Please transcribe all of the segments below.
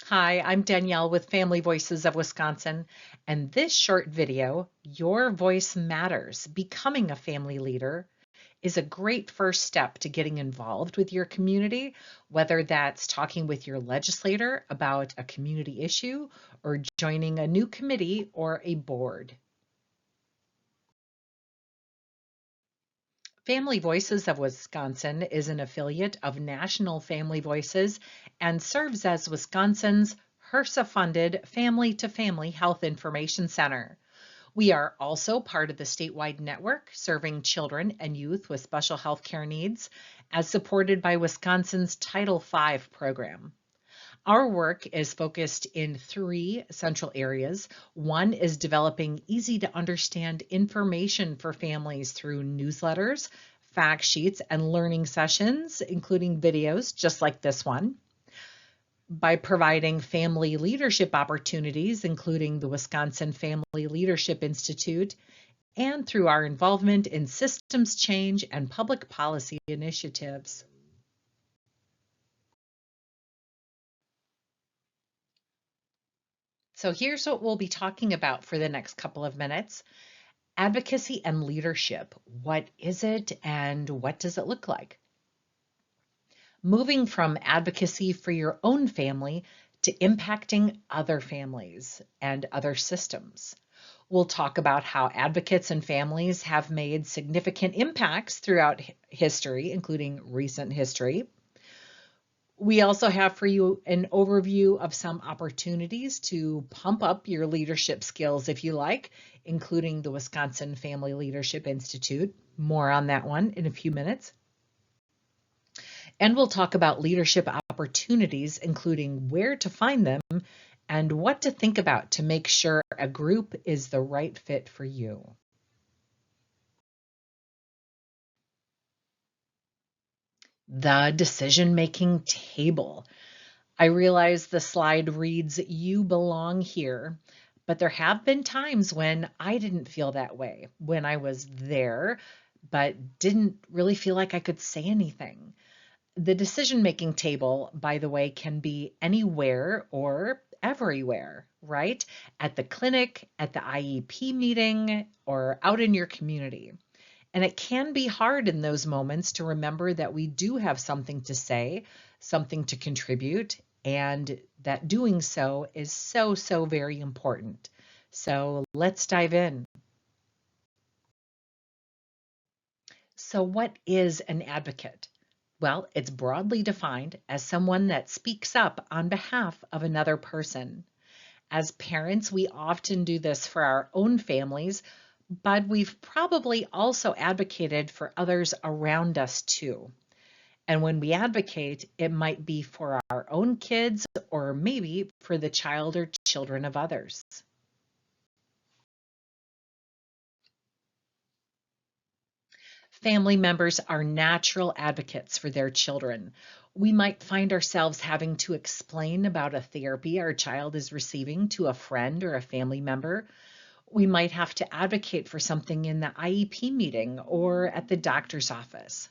Hi, I'm Danielle with Family Voices of Wisconsin, and this short video, Your Voice Matters, Becoming a Family Leader, is a great first step to getting involved with your community, whether that's talking with your legislator about a community issue or joining a new committee or a board. Family Voices of Wisconsin is an affiliate of National Family Voices and serves as Wisconsin's HRSA-funded family-to-family health information center. We are also part of the statewide network serving children and youth with special health care needs, as supported by Wisconsin's Title V program. Our work is focused in three central areas. One is developing easy to understand information for families through newsletters, fact sheets, and learning sessions, including videos just like this one. By providing family leadership opportunities, including the Wisconsin Family Leadership Institute, and through our involvement in systems change and public policy initiatives. So here's what we'll be talking about for the next couple of minutes. Advocacy and leadership. What is it and what does it look like? Moving from advocacy for your own family to impacting other families and other systems. We'll talk about how advocates and families have made significant impacts throughout history, including recent history. We also have for you an overview of some opportunities to pump up your leadership skills if you like, including the Wisconsin Family Leadership Institute. More on that one in a few minutes. And we'll talk about leadership opportunities, including where to find them and what to think about to make sure a group is the right fit for you. The decision-making table. I realize the slide reads, "You belong here," but there have been times when I didn't feel that way, when I was there, but didn't really feel like I could say anything. The decision-making table, by the way, can be anywhere or everywhere, right? At the clinic, at the IEP meeting, or out in your community. And it can be hard in those moments to remember that we do have something to say, something to contribute, and that doing so is so, so very important. So let's dive in. So, what is an advocate? Well, it's broadly defined as someone that speaks up on behalf of another person. As parents, we often do this for our own families, but we've probably also advocated for others around us too. And when we advocate, it might be for our own kids or maybe for the child or children of others. Family members are natural advocates for their children. We might find ourselves having to explain about a therapy our child is receiving to a friend or a family member. We might have to advocate for something in the IEP meeting or at the doctor's office.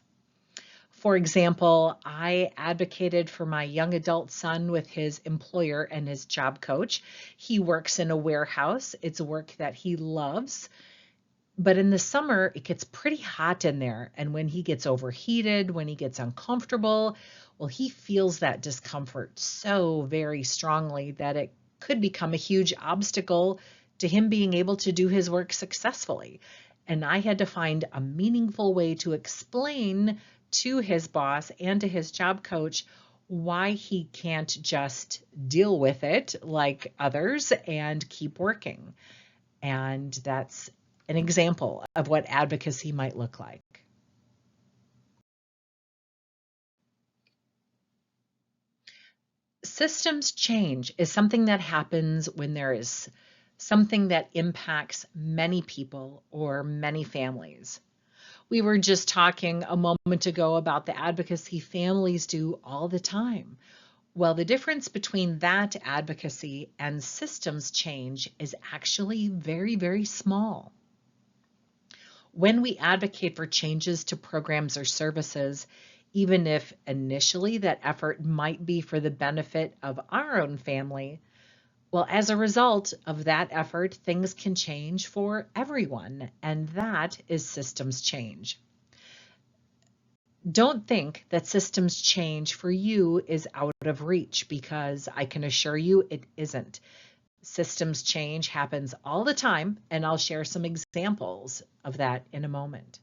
For example, I advocated for my young adult son with his employer and his job coach. He works in a warehouse. It's work that he loves. But in the summer, it gets pretty hot in there. And when he gets overheated, when he gets uncomfortable, well, he feels that discomfort so very strongly that it could become a huge obstacle to him being able to do his work successfully. And I had to find a meaningful way to explain to his boss and to his job coach why he can't just deal with it like others and keep working. And that's an example of what advocacy might look like. Systems change is something that happens when there is something that impacts many people or many families. We were just talking a moment ago about the advocacy families do all the time. Well, the difference between that advocacy and systems change is actually very, very small. When we advocate for changes to programs or services, even if initially that effort might be for the benefit of our own family. Well, as a result of that effort, things can change for everyone, and that is systems change. Don't think that systems change for you is out of reach, because I can assure you it isn't. Systems change happens all the time, and I'll share some examples of that in a moment.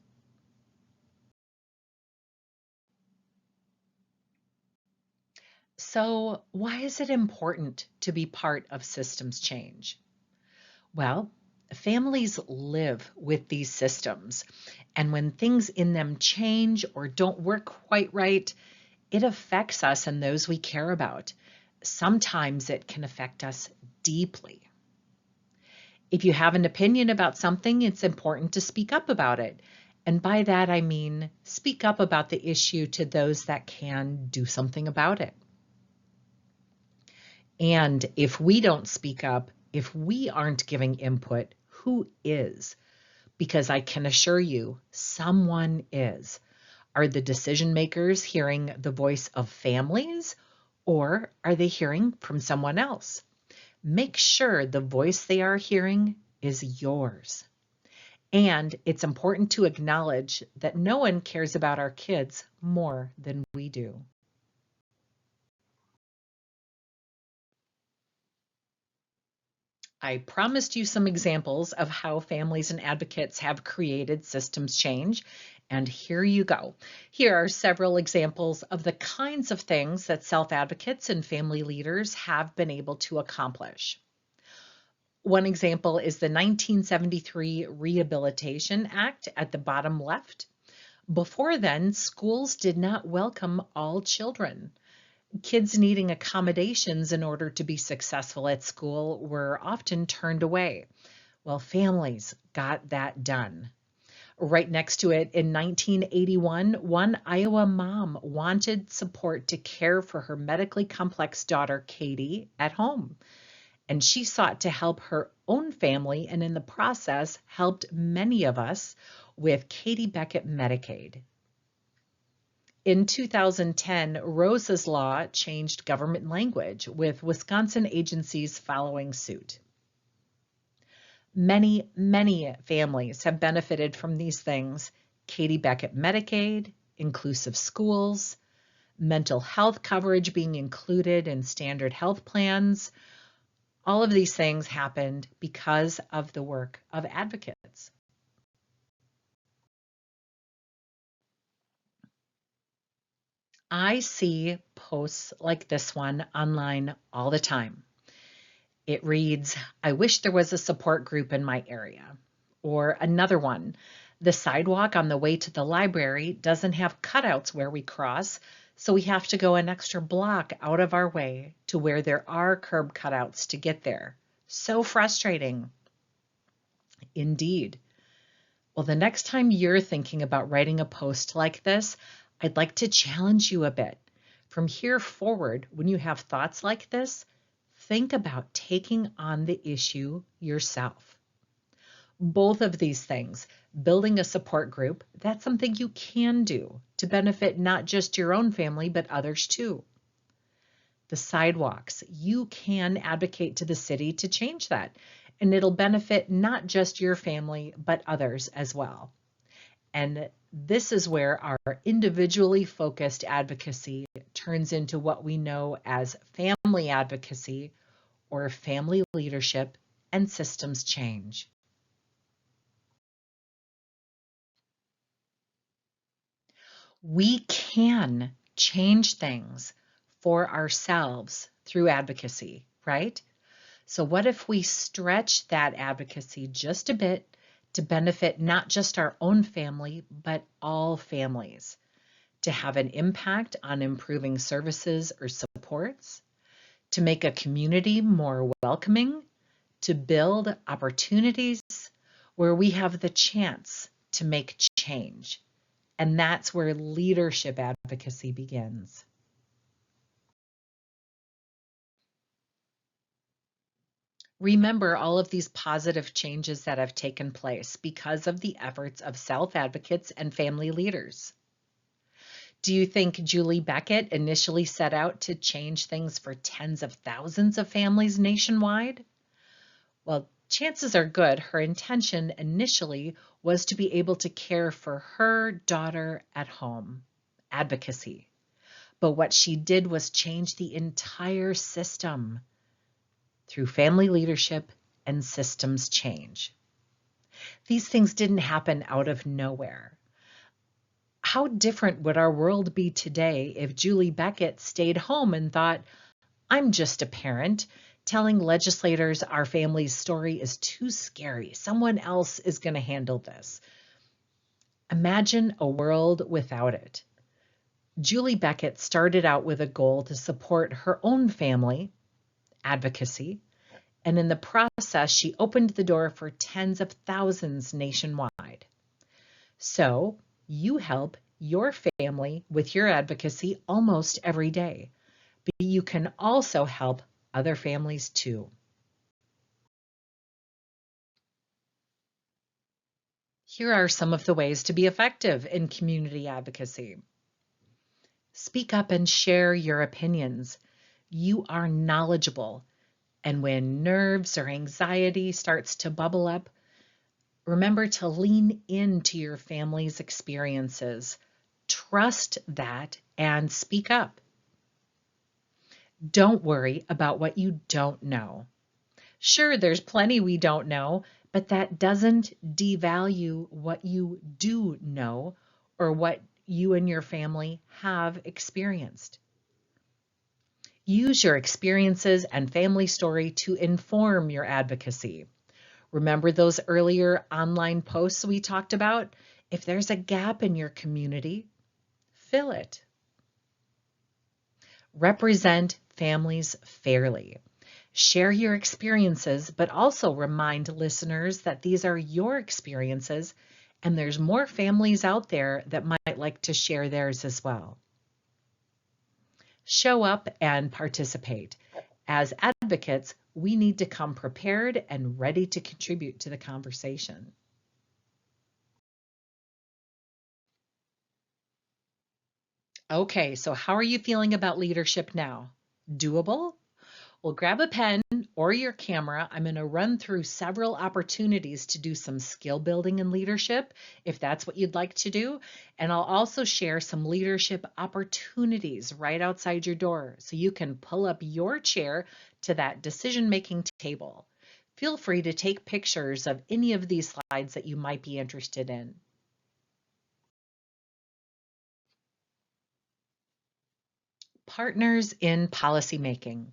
So, why is it important to be part of systems change? Well, families live with these systems, and when things in them change or don't work quite right, it affects us and those we care about. Sometimes it can affect us deeply. If you have an opinion about something, it's important to speak up about it. And by that, I mean speak up about the issue to those that can do something about it. And if we don't speak up, if we aren't giving input, who is? Because I can assure you, someone is. Are the decision makers hearing the voice of families, or are they hearing from someone else? Make sure the voice they are hearing is yours. And it's important to acknowledge that no one cares about our kids more than we do. I promised you some examples of how families and advocates have created systems change, and here you go. Here are several examples of the kinds of things that self-advocates and family leaders have been able to accomplish. One example is the 1973 Rehabilitation Act at the bottom left. Before then, schools did not welcome all children. Kids needing accommodations in order to be successful at school were often turned away. Well, families got that done. Right next to it, in 1981, one Iowa mom wanted support to care for her medically complex daughter, Katie, at home. And she sought to help her own family, and in the process, helped many of us with Katie Beckett Medicaid. In 2010, Rosa's Law changed government language, with Wisconsin agencies following suit. Many families have benefited from these things: Katie Beckett Medicaid, inclusive schools, mental health coverage being included in standard health plans. All of these things happened because of the work of advocates. I see posts like this one online all the time. It reads, "I wish there was a support group in my area." Or another one, "The sidewalk on the way to the library doesn't have cutouts where we cross, so we have to go an extra block out of our way to where there are curb cutouts to get there. So frustrating." Indeed. Well, the next time you're thinking about writing a post like this, I'd like to challenge you a bit. From here forward, when you have thoughts like this, think about taking on the issue yourself. Both of these things, building a support group, that's something you can do to benefit not just your own family, but others too. The sidewalks, you can advocate to the city to change that, and it'll benefit not just your family, but others as well. And this is where our individually focused advocacy turns into what we know as family advocacy, or family leadership and systems change. We can change things for ourselves through advocacy, right? So what if we stretch that advocacy just a bit to benefit not just our own family, but all families, to have an impact on improving services or supports, to make a community more welcoming, to build opportunities where we have the chance to make change. And that's where leadership advocacy begins. Remember all of these positive changes that have taken place because of the efforts of self-advocates and family leaders. Do you think Julie Beckett initially set out to change things for tens of thousands of families nationwide? Well, chances are good her intention initially was to be able to care for her daughter at home. Advocacy. But what she did was change the entire system through family leadership and systems change. These things didn't happen out of nowhere. How different would our world be today if Julie Beckett stayed home and thought, I'm just a parent. Telling legislators our family's story is too scary. Someone else is going to handle this. Imagine a world without it. Julie Beckett started out with a goal to support her own family, advocacy, and in the process, she opened the door for tens of thousands nationwide. So you help your family with your advocacy almost every day, but you can also help other families too. Here are some of the ways to be effective in community advocacy. Speak up and share your opinions. You are knowledgeable. And when nerves or anxiety starts to bubble up, remember to lean into your family's experiences. Trust that and speak up. Don't worry about what you don't know. Sure, there's plenty we don't know, but that doesn't devalue what you do know or what you and your family have experienced. Use your experiences and family story to inform your advocacy. Remember those earlier online posts we talked about? If there's a gap in your community, fill it. Represent families fairly. Share your experiences, but also remind listeners that these are your experiences and there's more families out there that might like to share theirs as well. Show up and participate. As advocates, we need to come prepared and ready to contribute to the conversation. Okay, so how are you feeling about leadership now? Doable? Well, grab a pen or your camera. I'm going to run through several opportunities to do some skill building and leadership, if that's what you'd like to do. And I'll also share some leadership opportunities right outside your door so you can pull up your chair to that decision-making table. Feel free to take pictures of any of these slides that you might be interested in. Partners in policymaking.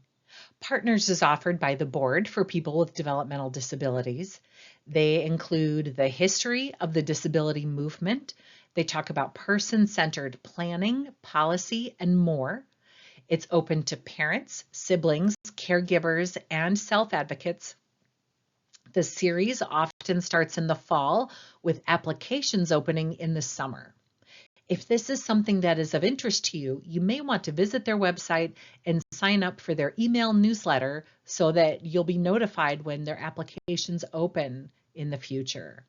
Partners is offered by the Board for People with Developmental Disabilities. They include the history of the disability movement. They talk about person-centered planning, policy, and more. It's open to parents, siblings, caregivers, and self-advocates. The series often starts in the fall with applications opening in the summer. If this is something that is of interest to you, you may want to visit their website and sign up for their email newsletter so that you'll be notified when their applications open in the future.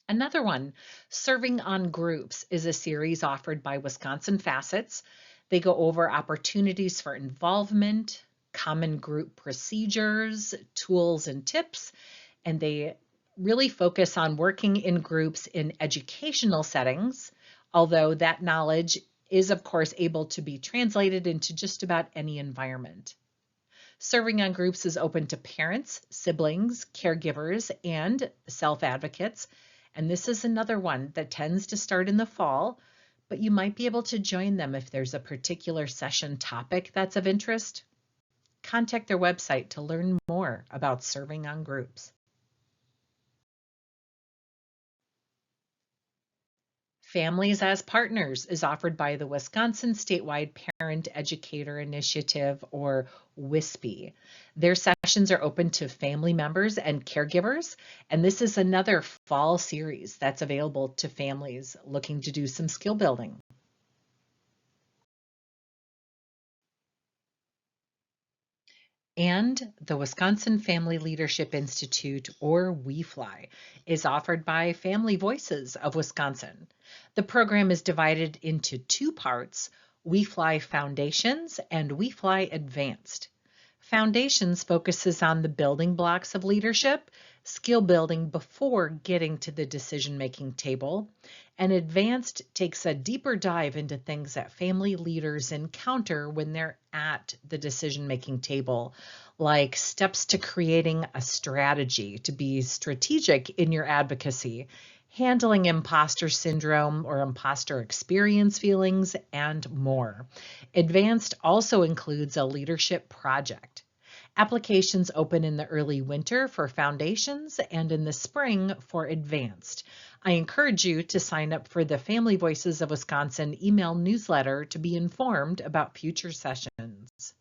Another one, Serving on Groups, is a series offered by Wisconsin Facets. They go over opportunities for involvement, common group procedures, tools and tips, and they really focus on working in groups in educational settings, although that knowledge is, of course, able to be translated into just about any environment. Serving on Groups is open to parents, siblings, caregivers, and self-advocates, and this is another one that tends to start in the fall, but you might be able to join them if there's a particular session topic that's of interest. Contact their website to learn more about serving on groups. Families as Partners is offered by the Wisconsin Statewide Parent Educator Initiative, or WISPE. Their sessions are open to family members and caregivers, and this is another fall series that's available to families looking to do some skill building. And the Wisconsin Family Leadership Institute, or WeFly, is offered by Family Voices of Wisconsin. The program is divided into two parts: WeFly Foundations and WeFly Advanced. Foundations focuses on the building blocks of leadership, skill building before getting to the decision-making table, and Advanced takes a deeper dive into things that family leaders encounter when they're at the decision-making table, like steps to creating a strategy to be strategic in your advocacy, handling imposter syndrome or imposter experience feelings, and more. Advanced also includes a leadership project. Applications open in the early winter for foundations and in the spring for advanced. I encourage you to sign up for the Family Voices of Wisconsin email newsletter to be informed about future sessions.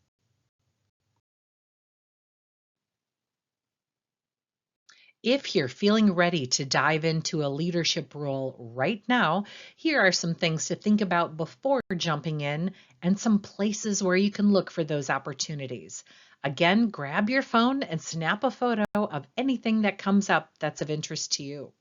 If you're feeling ready to dive into a leadership role right now, here are some things to think about before jumping in and some places where you can look for those opportunities. Again, grab your phone and snap a photo of anything that comes up that's of interest to you.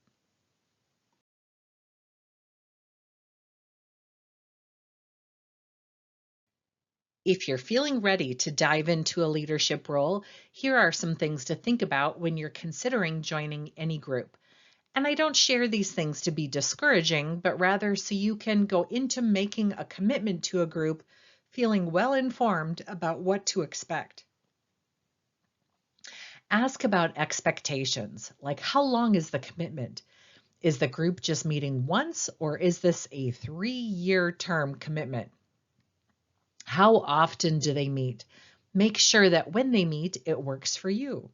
If you're feeling ready to dive into a leadership role, here are some things to think about when you're considering joining any group. And I don't share these things to be discouraging, but rather so you can go into making a commitment to a group feeling well informed about what to expect. Ask about expectations, like how long is the commitment? Is the group just meeting once, or is this a 3-year term commitment? How often do they meet? Make sure that when they meet, it works for you.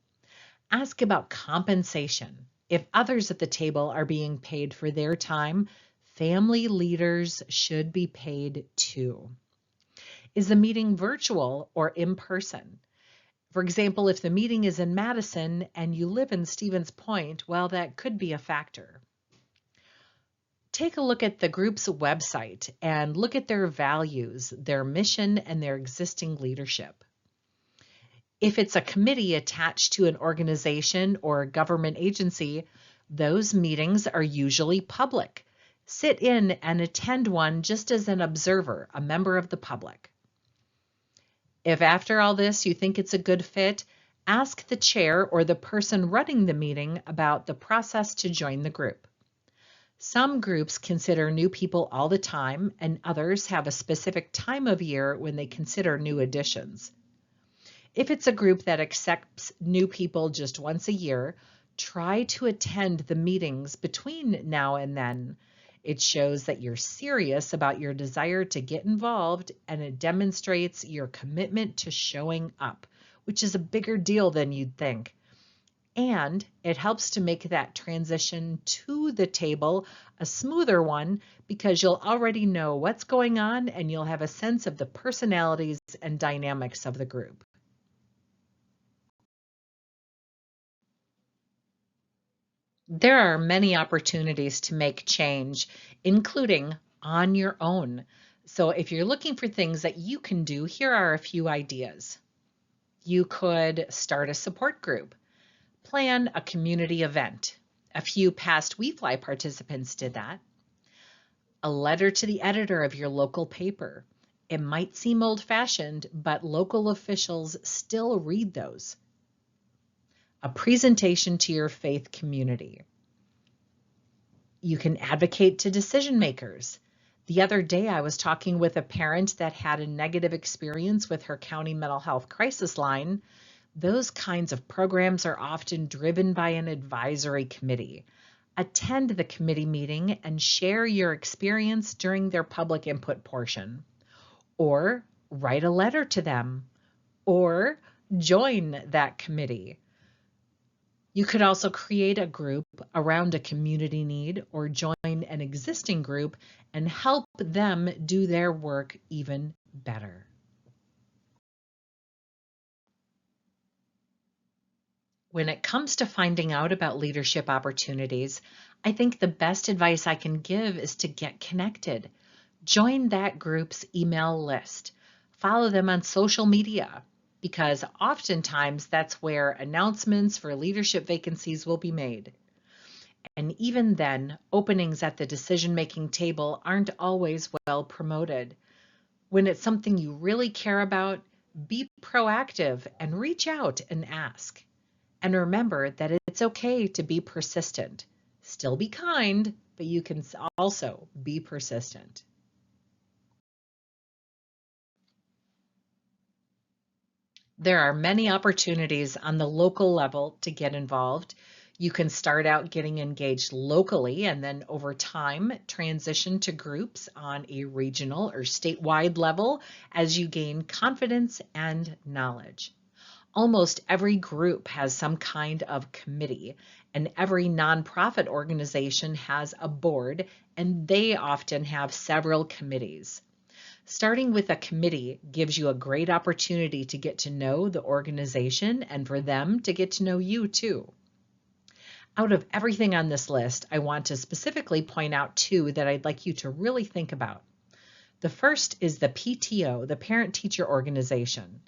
Ask about compensation. If others at the table are being paid for their time, family leaders should be paid too. Is the meeting virtual or in person? For example, if the meeting is in Madison and you live in Stevens Point, well, that could be a factor. Take a look at the group's website and look at their values, their mission, and their existing leadership. If it's a committee attached to an organization or a government agency, those meetings are usually public. Sit in and attend one just as an observer, a member of the public. If after all this you think it's a good fit, ask the chair or the person running the meeting about the process to join the group. Some groups consider new people all the time, and others have a specific time of year when they consider new additions. If it's a group that accepts new people just once a year, try to attend the meetings between now and then. It shows that you're serious about your desire to get involved, and it demonstrates your commitment to showing up, which is a bigger deal than you'd think. And it helps to make that transition to the table a smoother one because you'll already know what's going on and you'll have a sense of the personalities and dynamics of the group. There are many opportunities to make change, including on your own. So if you're looking for things that you can do, here are a few ideas. You could start a support group, plan a community event. A few past WeFly participants did that. A letter to the editor of your local paper. It might seem old-fashioned, but local officials still read those. A presentation to your faith community. You can advocate to decision makers. The other day, I was talking with a parent that had a negative experience with her county mental health crisis line. Those kinds of programs are often driven by an advisory committee. Attend the committee meeting and share your experience during their public input portion. Or write a letter to them. Or join that committee. You could also create a group around a community need or join an existing group and help them do their work even better. When it comes to finding out about leadership opportunities, I think the best advice I can give is to get connected. Join that group's email list. Follow them on social media. because oftentimes that's where announcements for leadership vacancies will be made. And even then, openings at the decision-making table aren't always well promoted. When it's something you really care about, be proactive and reach out and ask. And remember that it's okay to be persistent. Still be kind, but you can also be persistent. There are many opportunities on the local level to get involved. You can start out getting engaged locally and then over time transition to groups on a regional or statewide level as you gain confidence and knowledge. Almost every group has some kind of committee, and every nonprofit organization has a board, and they often have several committees. Starting with a committee gives you a great opportunity to get to know the organization and for them to get to know you too. Out of everything on this list, I want to specifically point out two that I'd like you to really think about. The first is the PTO, the Parent-Teacher Organization.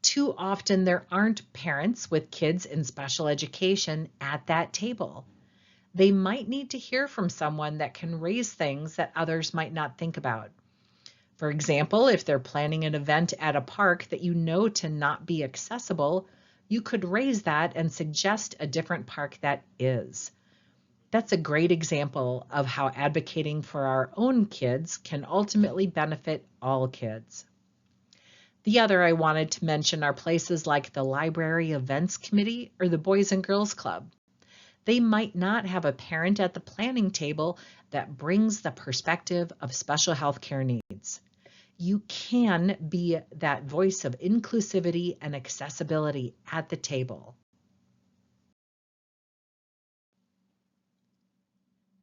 Too often there aren't parents with kids in special education at that table. They might need to hear from someone that can raise things that others might not think about. For example, if they're planning an event at a park that you know to not be accessible, you could raise that and suggest a different park that is. That's a great example of how advocating for our own kids can ultimately benefit all kids. The other I wanted to mention are places like the Library Events Committee or the Boys and Girls Club. They might not have a parent at the planning table that brings the perspective of special health care needs. You can be that voice of inclusivity and accessibility at the table.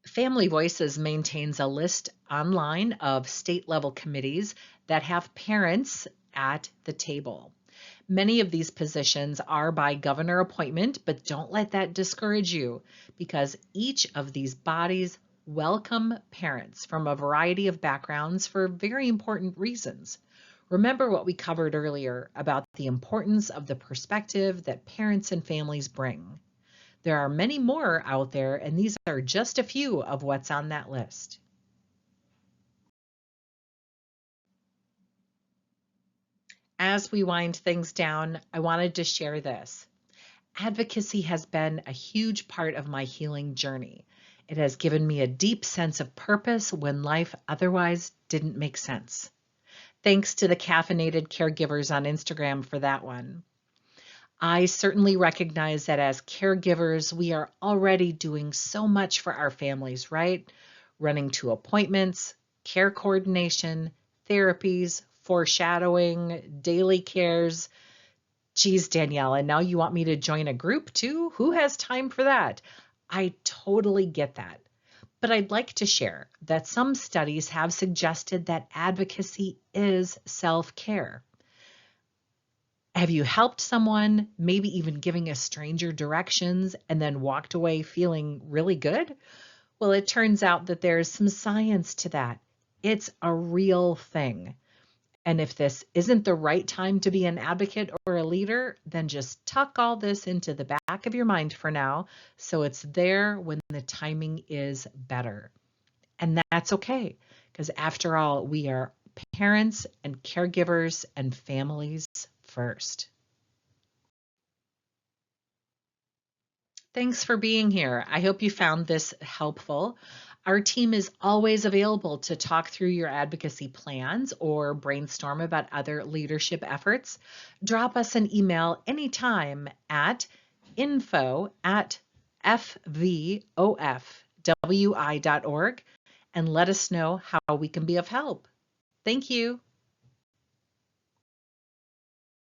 Family Voices maintains a list online of state-level committees that have parents at the table. Many of these positions are by governor appointment, but don't let that discourage you because each of these bodies welcome parents from a variety of backgrounds for very important reasons. Remember what we covered earlier about the importance of the perspective that parents and families bring. There are many more out there, and these are just a few of what's on that list. As we wind things down, I wanted to share this. Advocacy has been a huge part of my healing journey. It has given me a deep sense of purpose when life otherwise didn't make sense. Thanks to the caffeinated caregivers on Instagram for that one. I certainly recognize that as caregivers, we are already doing so much for our families, right? Running to appointments, care coordination, therapies, foreshadowing, daily cares. Geez, Danielle, and now you want me to join a group too? Who has time for that? I totally get that. But I'd like to share that some studies have suggested that advocacy is self-care. Have you helped someone, maybe even giving a stranger directions, and then walked away feeling really good? Well, it turns out that there's some science to that. It's a real thing. And if this isn't the right time to be an advocate or a leader, then just tuck all this into the back of your mind for now, so it's there when the timing is better. And that's okay, because after all, we are parents and caregivers and families first. Thanks for being here. I hope you found this helpful. Our team is always available to talk through your advocacy plans or brainstorm about other leadership efforts. Drop us an email anytime at info@fvofwi.org and let us know how we can be of help. Thank you.